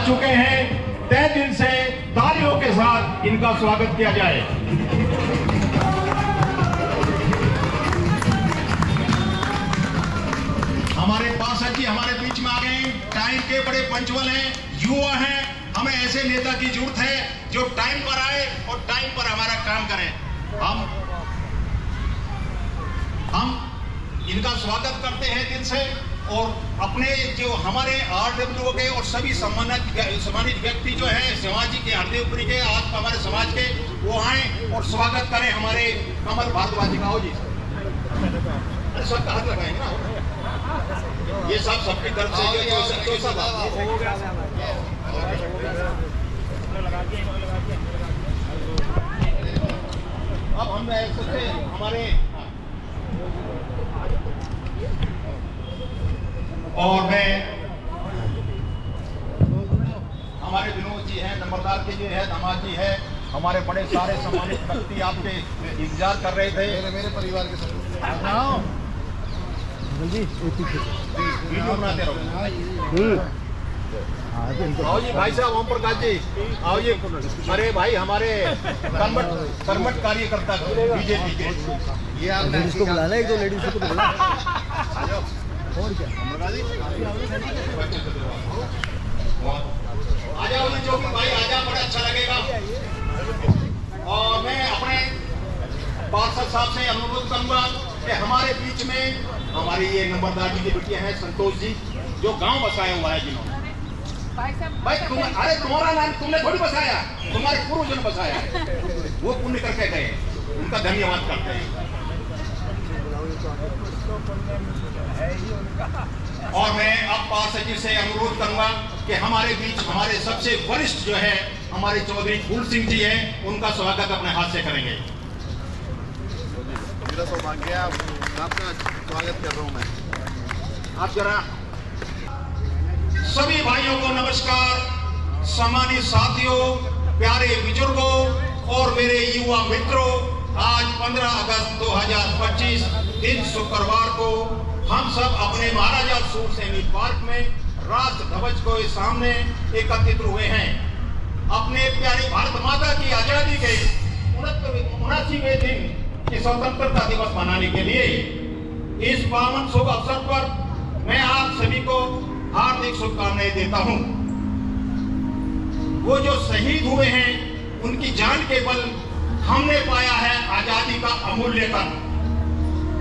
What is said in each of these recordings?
चुके हैं, तहे दिल से तालियों के साथ इनका स्वागत किया जाए। हमारे पार्षद जी हमारे बीच में आ गए, टाइम के बड़े पंचुअल हैं, युवा हैं। हमें ऐसे नेता की जरूरत है जो टाइम पर आए और टाइम पर हमारा काम करें। हम इनका स्वागत करते हैं दिल से और अपने जो हमारे आरडब्ल्यू के और सभी सम्मानित व्यक्ति जो हैं समाज के हरदेवपुरी के आज हमारे समाज के, वो आए और स्वागत करें हमारे कमल भारद्वाज का। हो जी सबका हाथ लगाएंगे ना, ये सब सबकी तरफ से सब अब हम हमारे और मैं हमारे विनोद जी हैं, नंबरदार के जी है, दामाद जी है, हमारे बड़े सारे सम्मानित व्यक्ति आपके इंतजार कर रहे थे। मेरे परिवार के सदस्य वीडियो बनाते रहो। आओ जी भाई साहब, ओम प्रकाश जी आओ जी। अरे भाई हमारे कर्मठ कार्यकर्ता बीजेपी के, ये आपने इसको बुलाना, एक दो लेडीज को बुलाना। और क्या आ जाओ जो भाई आ जाओ, बड़ा अच्छा लगेगा। और मैं अपने पार्षद साहब से अनुरोध करूंगा कि हमारे बीच में हमारी ये नंबरदार जी की बिटिया है संतोष जी, जो गांव बसाया हुआ है, जिन्होंने भाई अरे तुम्हारा नाम तुमने थोड़ी बसाया, तुम्हारे पूर्वजों ने बसाया है, वो पुण्य करके गए, उनका धन्यवाद करते हैं। और मैं अब पार्षद जी से अनुरोध करूंगा कि हमारे बीच हमारे सबसे वरिष्ठ जो है हमारे चौधरी फूल सिंह जी हैं, उनका स्वागत अपने हाथ से करेंगे। मेरा सौभाग्य आपका स्वागत कर रहा हूं मैं। आप जरा सभी भाइयों को नमस्कार, सम्मानित साथियों, प्यारे बुजुर्गों और मेरे युवा मित्रों, आज 15 अगस्त 2025 दिन शुक्रवार को हम सब अपने महाराजा सूरसेन पार्क में राष्ट्र ध्वज के सामने एकत्रित हुए हैं। अपने प्यारी भारत माता की आजादी के 79वें दिन की स्वतंत्रता दिवस मनाने के लिए इस पावन शुभ अवसर पर मैं आप सभी को हार्दिक शुभकामनाएं देता हूं। वो जो शहीद हुए हैं, उनकी जान के बल हमने पाया है आजादी का अमूल्य धन।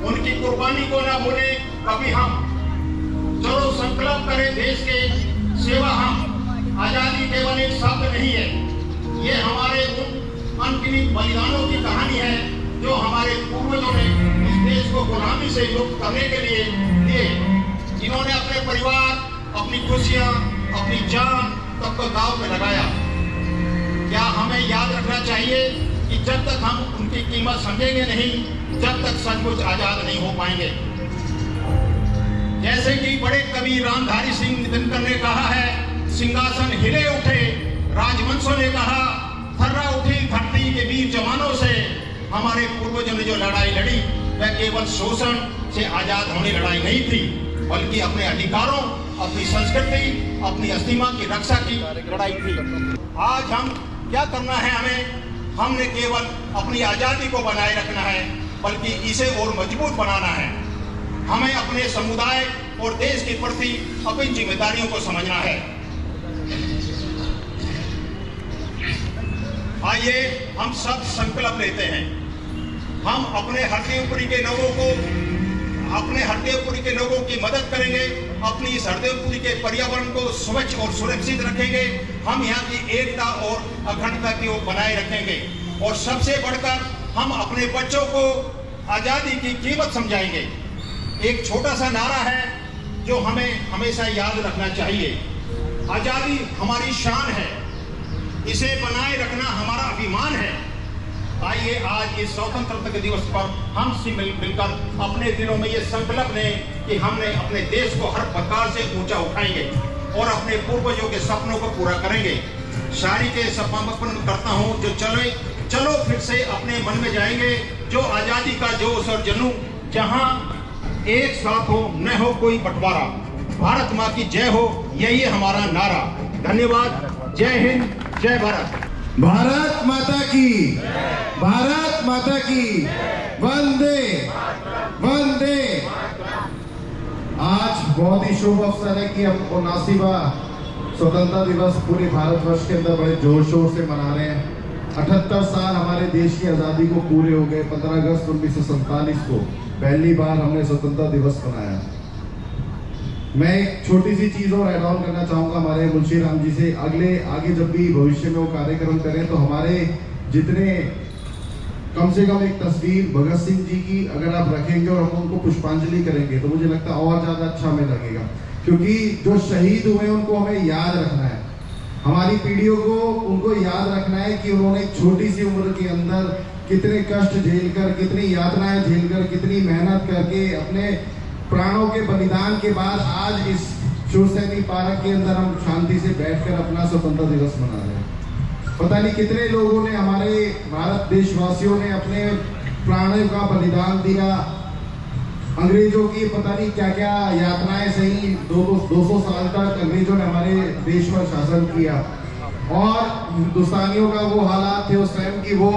उनकी कुर्बानी को न भूले कभी हम। चलो संकल्प करें देश के सेवा हम। आजादी केवल एक शब्द नहीं है, ये हमारे उन अनगिनत बलिदानों की कहानी है जो हमारे पूर्वजों ने इस देश को गुलामी से मुक्त करने के लिए दिए, जिन्होंने अपने परिवार, अपनी खुशियां, अपनी जान तब को दांव में लगाया। क्या हमें याद रखना चाहिए कि जब तक हम उनकी कीमत समझेंगे नहीं, जब तक सचमुच आजाद नहीं हो पाएंगे। जैसे कि बड़े कवि रामधारी सिंह दिनकर ने कहा है, सिंहासन हिले उठे राजवंशों ने कहा, थर्रा उठी धरती के वीर जवानों से। हमारे पूर्वजों ने जो लड़ाई लड़ी वह केवल शोषण से आजाद होने लड़ाई नहीं थी, बल्कि अपने अधिकारों, अपनी संस्कृति, अपनी अस्तिमा की रक्षा की लड़ाई थी। आज हम क्या करना है, हमने केवल अपनी आजादी को बनाए रखना है, बल्कि इसे और मजबूत बनाना है। हमें अपने समुदाय और देश के प्रति अपनी जिम्मेदारियों को समझना है। आइए हम सब संकल्प लेते हैं। हम अपने हरदेवपुरी के लोगों की मदद करेंगे, अपनी इस हरदेवपुरी के पर्यावरण को स्वच्छ और सुरक्षित रखेंगे। हम यहाँ की एकता और अखंडता की ओर बनाए रखेंगे और सबसे बढ़कर हम अपने बच्चों को आजादी की कीमत समझाएंगे। एक छोटा सा नारा है जो हमें हमेशा याद रखना चाहिए, आजादी हमारी शान है, इसे बनाए रखना हमारा अभिमान है। आइए आज इस स्वतंत्रता के दिवस पर हम सब मिलकर अपने दिलों में ये संकल्प लें कि हमने अपने देश को हर प्रकार से ऊंचा उठाएंगे और अपने पूर्वजों के सपनों को पूरा करेंगे। शायरी के समापन करता हूँ, जो चलो फिर से अपने मन में जाएंगे, जो आजादी का जोश और जनू, जहाँ एक साथ हो न हो कोई बंटवारा, भारत माँ की जय हो, यही हमारा नारा। धन्यवाद। जय हिंद, जय भारत। भारत माता की, भारत माता की, वंदे वंदे। आज बहुत ही शुभ अवसर है कि हम 79वां स्वतंत्रता दिवस पूरे भारतवर्ष के अंदर बड़े जोर शोर से मना रहे हैं। 78 साल हमारे देश की आज़ादी को पूरे हो गए। 15 अगस्त 1947 को पहली बार हमने स्वतंत्रता दिवस मनाया। मैं एक छोटी सी चीज़ और ऐड ऑन करना चाहूँगा हमारे मुंशी राम जी से। आगे जब भी भविष्य में वो कार्यक्रम करें तो हमारे जितने कम से कम एक तस्वीर भगत सिंह जी की अगर आप रखेंगे और हम उनको पुष्पांजलि करेंगे तो मुझे लगता है और ज़्यादा अच्छा हमें लगेगा, क्योंकि जो शहीद हुए उनको हमें याद रखना है। हमारी पीढ़ियों को उनको याद रखना है कि उन्होंने एक छोटी सी उम्र के अंदर कितने कष्ट झेलकर, कितनी यातनाएं झेलकर, कितनी मेहनत करके अपने प्राणों के बलिदान के बाद आज इस शिवसैनी पार्क के अंदर हम शांति से बैठकर अपना स्वतंत्रता दिवस मना रहे हैं। पता नहीं कितने लोगों ने, हमारे भारत देशवासियों ने अपने प्राणों का बलिदान दिया। अंग्रेजों की पता नहीं क्या क्या यातनाएं सही 200 साल तक अंग्रेजों ने हमारे देश पर शासन किया, और हिंदुस्तानियों का वो हालात थे उस टाइम की वो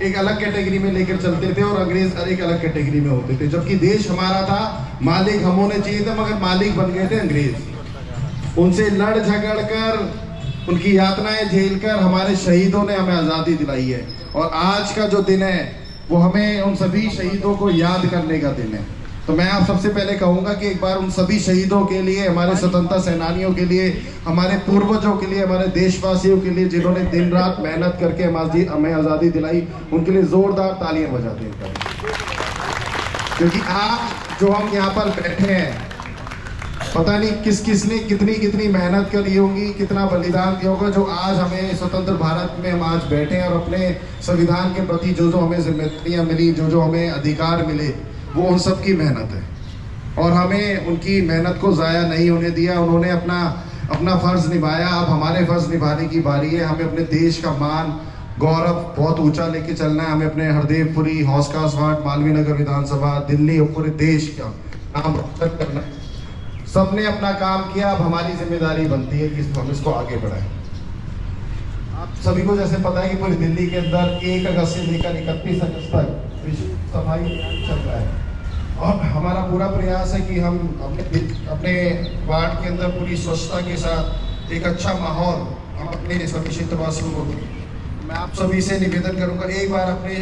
एक अलग कैटेगरी में लेकर चलते थे और अंग्रेज एक अलग कैटेगरी में होते थे। जबकि देश हमारा था, मालिक हम होने चाहिए थे, मगर मालिक बन गए थे अंग्रेज। उनसे लड़ झगड़ कर, उनकी यातनाएं झेलकर हमारे शहीदों ने हमें आज़ादी दिलाई है। और आज का जो दिन है वो हमें उन सभी शहीदों को याद करने का दिन है। तो मैं आप सबसे पहले कहूँगा कि एक बार उन सभी शहीदों के लिए, हमारे स्वतंत्रता सेनानियों के लिए, हमारे पूर्वजों के लिए, हमारे देशवासियों के लिए जिन्होंने दिन रात मेहनत करके हमें आज़ादी दिलाई, उनके लिए जोरदार तालियां बजाते हैं। क्योंकि आज जो हम यहाँ पर बैठे हैं, पता नहीं किसने कितनी मेहनत करी होगी, कितना बलिदान दिया होगा, जो आज हमें स्वतंत्र भारत में हम आज बैठे हैं और अपने संविधान के प्रति जो हमें जिम्मेदारियाँ मिली, जो हमें अधिकार मिले, वो उन सब की मेहनत है। और हमें उनकी मेहनत को ज़ाया नहीं होने दिया। उन्होंने अपना फ़र्ज़ निभाया। अब हमारे फ़र्ज़ निभाने की बारी है। हमें अपने देश का मान, गौरव बहुत ऊंचा लेके चलना है। हमें अपने हरदेवपुरी, हौसखास वार्ड, मालवीय नगर विधानसभा, दिल्ली और पूरे देश का नाम रोशन करना है। सबने अपना काम किया, अब हमारी जिम्मेदारी बनती है कि हम इसको आगे बढ़ाएं। आप सभी को जैसे पता है कि पूरी दिल्ली के अंदर 1 अगस्त से लेकर 31 अगस्त तक विश्व सफाई अभियान चल रहा है, और हमारा पूरा प्रयास है कि हम अपने वार्ड के अंदर पूरी स्वच्छता के साथ एक अच्छा माहौल हम अपने सभी क्षेत्रवासियों को दें। मैं आप सभी से निवेदन करूंगा, एक बार अपने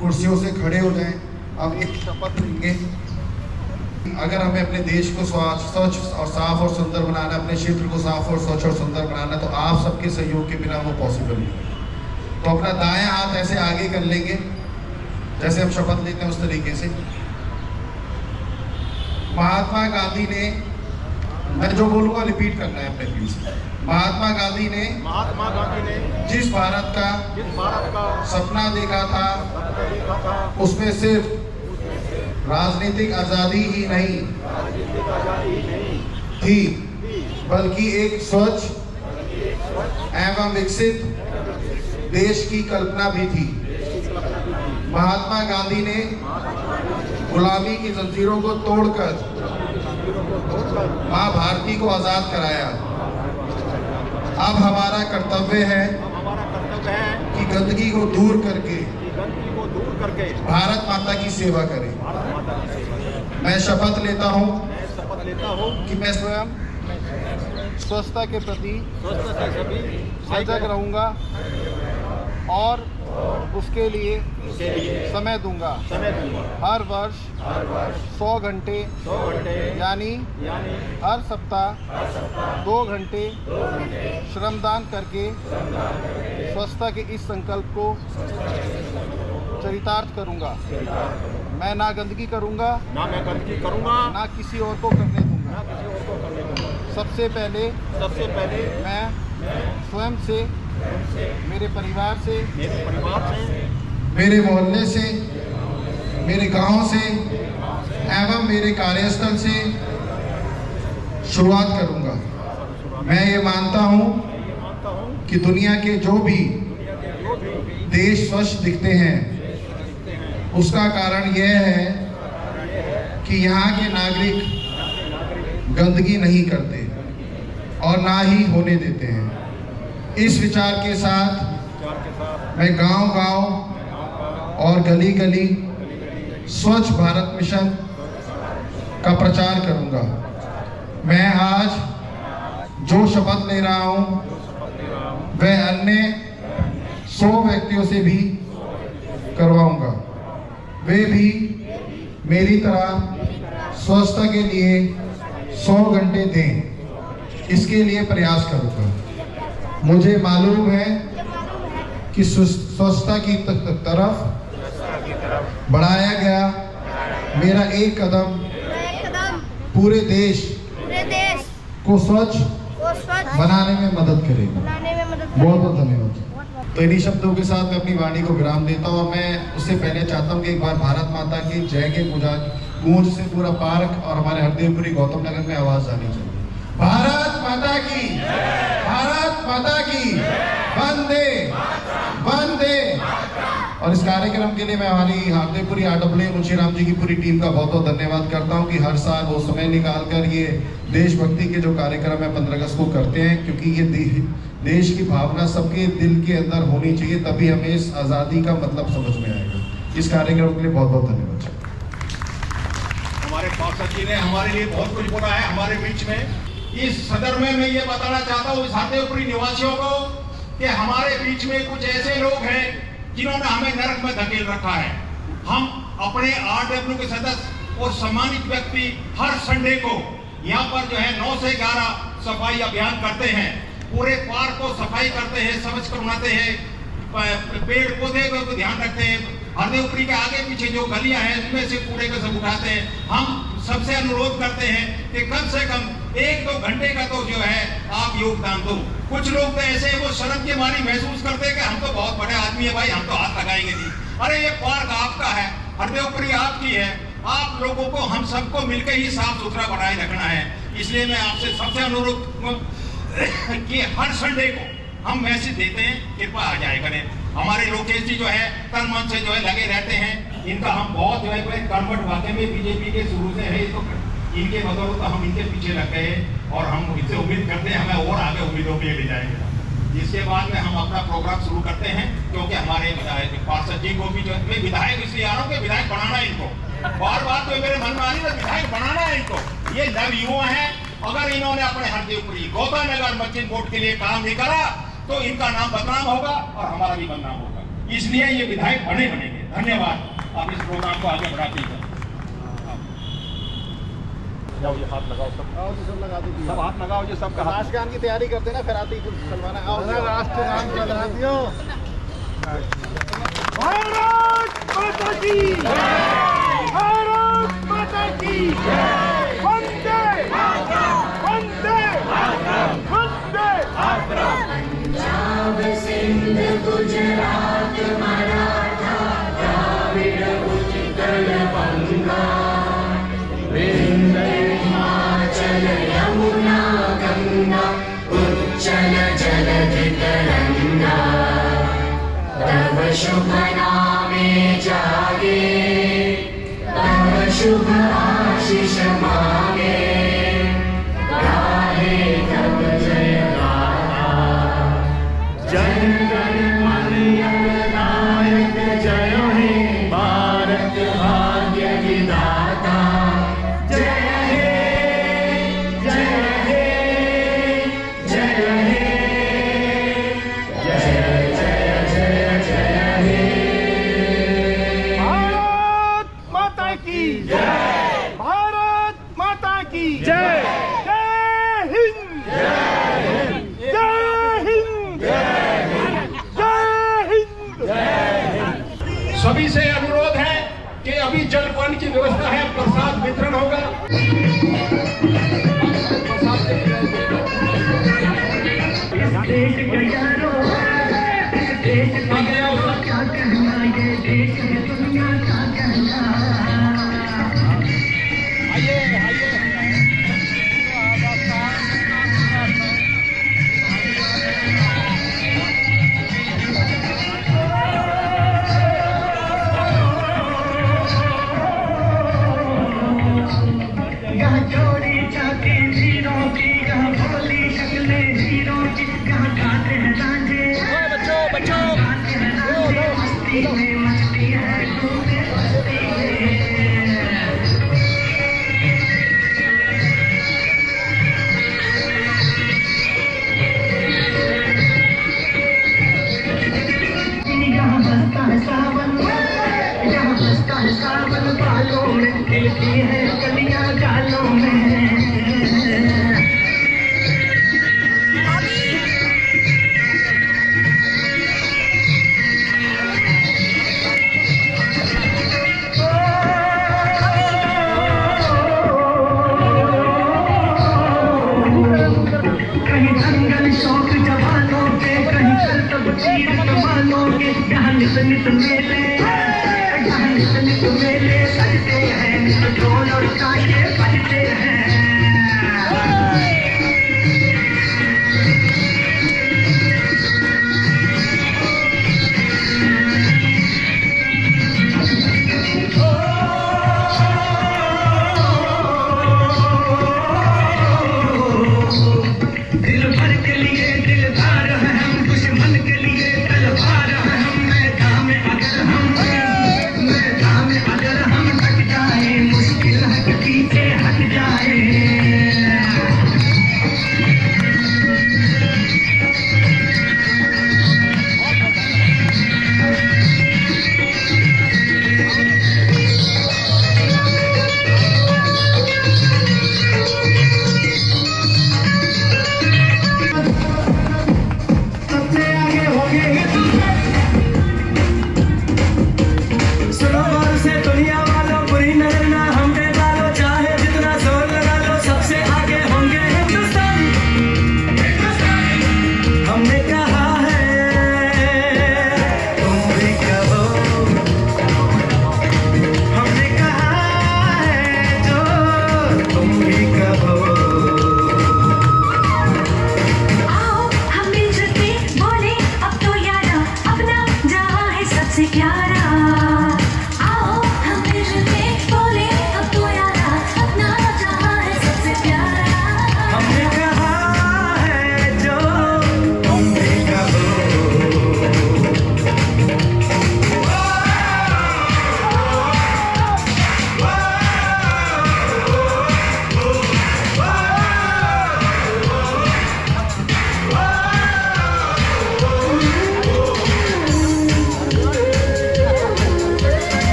कुर्सियों से खड़े हो जाएं। अब एक शपथ लेंगे, अगर हमें अपने देश को स्वच्छ और साफ और सुंदर बनाना, अपने क्षेत्र को साफ और स्वच्छ और सुंदर बनाना, तो आप सबके सहयोग के बिना वो पॉसिबल नहीं। तो अपना दायां हाथ ऐसे आगे कर लेंगे, जैसे हम शपथ लेते हैं उस तरीके से। महात्मा गांधी ने, मैं जो बोलूंगा रिपीट करना है अपने दिल से। महात्मा गांधी ने जिस भारत का सपना देखा था, उसमें सिर्फ राजनीतिक आजादी ही नहीं थी, बल्कि एक स्वच्छ एवं विकसित देश की कल्पना भी थी। महात्मा गांधी ने गुलामी की जंजीरों को तोड़कर मां भारती को आजाद कराया। अब हमारा कर्तव्य है कि गंदगी को दूर करके भारत माता की सेवा करें। मैं शपथ लेता हूँ कि मैं स्वयं स्वच्छता के प्रति सजग रहूँगा और उसके लिए समय दूंगा। हर वर्ष 100 घंटे यानी हर सप्ताह 2 घंटे श्रमदान करके स्वच्छता के इस संकल्प को चरितार्थ करूंगा। मैं ना गंदगी करूंगा, ना किसी और को करने दूंगा। सबसे पहले मैं स्वयं से, मेरे परिवार से, मेरे मोहल्ले से, मेरे गांव से एवं मेरे कार्यस्थल से शुरुआत करूंगा। मैं ये मानता हूं कि दुनिया के जो भी देश स्वच्छ दिखते हैं, उसका कारण यह है कि यहाँ के नागरिक गंदगी नहीं करते। और ना ही होने देते हैं। इस विचार के साथ मैं गांव-गांव और गली-गली स्वच्छ भारत मिशन का प्रचार करूंगा। मैं आज जो शपथ ले रहा हूं वह अन्य 100 व्यक्तियों से भी करवाऊंगा। वे भी मेरी तरह स्वच्छता के लिए 100 घंटे दें, इसके लिए प्रयास करूंगा। मुझे मालूम है कि स्वच्छता की तरफ बढ़ाया गया मेरा एक कदम पूरे देश को स्वच्छ बनाने में मदद करेगा। बहुत बहुत धन्यवाद। तो इन्हीं शब्दों के साथ मैं अपनी वाणी को विराम देता हूँ और मैं उससे पहले चाहता हूँ कि एक बार भारत माता की जय के गूंज से पूरा पार्क और हमारे हरदेवपुरी गौतम नगर में आवाज आनी चाहिए। भारत माता की, भारत माता की, वंदे वंदे। और इस कार्यक्रम के लिए मैं हमारी हरदेवपुरी RAA मुंशी राम जी की पूरी टीम का बहुत बहुत धन्यवाद करता हूँ कि हर साल वो समय निकाल कर ये देशभक्ति के जो कार्यक्रम है 15 अगस्त को करते हैं, क्योंकि ये देश की भावना सबके दिल के अंदर होनी चाहिए, तभी हमें इस आज़ादी का मतलब समझ में आएगा। इस कार्यक्रम के लिए बहुत बहुत धन्यवाद। हमारे पार्षद जी ने हमारे लिए बहुत कुछ बोला है हमारे बीच में। इस सदर में मैं ये बताना चाहता हूँ इस हरदेवपुरी निवासियों को कि हमारे बीच में कुछ ऐसे लोग हैं जिन्होंने हमें नरक में धकेल रखा है। हम अपने RAA के सदस्य और सम्मानित व्यक्ति हर संडे को यहाँ पर जो है 9 से 11 सफाई अभियान करते हैं। पूरे पार्क को सफाई करते हैं, स्वच्छ करवाते हैं, पेड़ पौधे को ध्यान रखते हैं। हरदेवपुरी के आगे पीछे जो गलियां हैं उनमें से कूड़े को सब उठाते हैं। हम सबसे अनुरोध करते हैं कि कम से कम 1-2 घंटे का तो जो है आप योगदान दो। कुछ लोग तो ऐसे वो शर्म के मारी महसूस करते हैं कि हम तो बहुत बड़े आदमी है भाई, हम तो हाथ लगाएंगे नहीं। अरे ये पार्क आपका है, हरदेवपुरी आपकी है, आप लोगों को हम सबको मिलकर ही साफ सुथरा बनाए रखना है। इसलिए मैं आपसे सबसे अनुरोध कि हर संडे को हम मैसेज देते हैं, कृपया आ जाए करें। हमारे लोकेश जी जो है तन मन से जो है लगे रहते हैं, इनका हम बहुत जो है कन्वर्ट वाकई में बीजेपी के शुरू से है, तो इनके बदौलत हम इनके पीछे लग गए और हम इनसे उम्मीद करते हैं हमें और आगे उम्मीदों पे ले जाएंगे। इसके बाद में हम अपना प्रोग्राम शुरू करते हैं, क्योंकि हमारे पार्षद जी को भी जो है विधायक इसलिए आ रहा हूँ कि विधायक बनाना है इनको। बार बार तो मेरे मन में आ रही है विधायक बनाना है इनको। ये नव युवा है, अगर इन्होंने अपने हरदेवपुरी गौतम नगर मस्जिद बोर्ड के लिए काम नहीं करा तो इनका नाम बदनाम होगा और हमारा भी बदनाम होगा। इसलिए ये विधायक बनेंगे। धन्यवाद। आप इस प्रोग्राम को आगे बढ़ाते हैं। जाओ ये हाथ लगाओ, सब लगा दो, सब हाथ लगाओ, ये सबका राष्ट्रगान की तैयारी करते ना, फिर आते ही सलमाना आओ राष्ट्रगान चला दियो। भारत माता की, भारत माता की, वंदे वंदे वंदे। पंजाब सिंध गुजरात मराठा द्राविड़ उत्कल बंगा, हिमाचल यमुना गंगा उच्चल जलधि तरंगा, तव शुभ नामे जागे, तव शुभ आशीष मांगे, गाहे तब जय गाथा, जन गण मन नायक जय हे भारत भाग्य विधाता। सभी से अनुरोध है कि अभी जलपान की व्यवस्था है, प्रसाद वितरण होगा। जोड़ी खिलती है कलियां गालों में। कहीं दंगल शौक जवानों के, कहीं करतब चीर कमानों के, जहाँ नित नित मेले, जहाँ नित नित मेले सजते हैं, नित ढोल और ताशे बजते हैं। दिल भर के लिए दिलदार हैं हम, दुश्मन के लिए तलवार हैं हम। मैदान में अगर हम हट जाए, मुश्किल है कि पीछे हट जाए। सबसे आगे होंगे सुनो गौर से दुनिया वालों, बुरी नजर ना हम पे डालो, चाहे जितना जोर लगा लो, सबसे आगे होंगे हिंदुस्तान। हमने कहा है तुम भी कहो, हमने कहा है जो तुम भी कहो। आओ हम मिलजुल के बोले अब तो यारा, अपना जहां है सबसे प्यारा। आओ हम मिलजुल के बोले अब तो यारा, अपना जहां है सबसे प्यारा। हमने कहा है जो तुम भी कहो।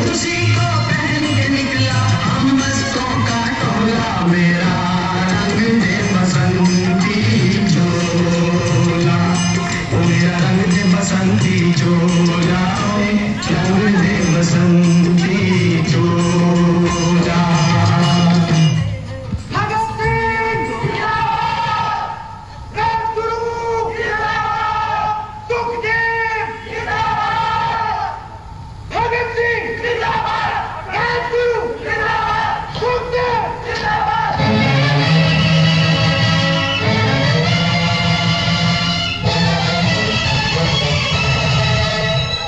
खुशी को पहन के निकला हम मस्तों का टोला, मेरा रंग दे बसंती चोला, मेरा रंग दे बसंती चोला, रंग दे बसंती चोला। भगत सिंह जिंदाबाद, राजगुरु जिंदाबाद, सुखदेव जिंदाबाद। भगत सिंह जिंदाबाद, राजगुरु जिंदाबाद, सुखदेव जिंदाबाद।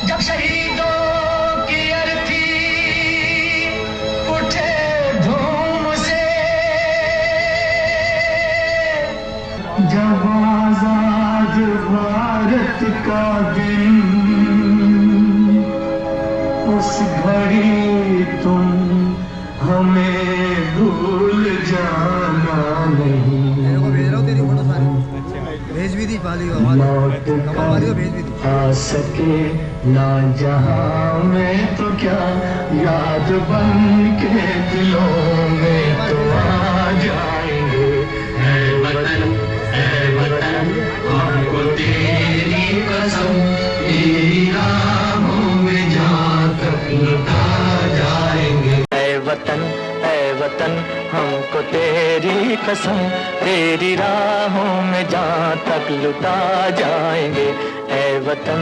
जब शहीदों की अर्थी उठे धूम से, जब आजाद भारत का दिन, उस घड़ी तुम हमें भूल जाना नहीं। भेज भी दी पाली लौट कर भेज भी दी। आ सके ना जहां में तो क्या, याद बन के दिलों में तो आ जाएंगे। ऐ वतन हमको तेरी कसम, तेरी राहों में जहाँ तक लुटा जाएंगे। ऐ वतन हमको तेरी कसम, तेरी राहों में जहाँ तक लुटा जाएंगे। ऐ वतन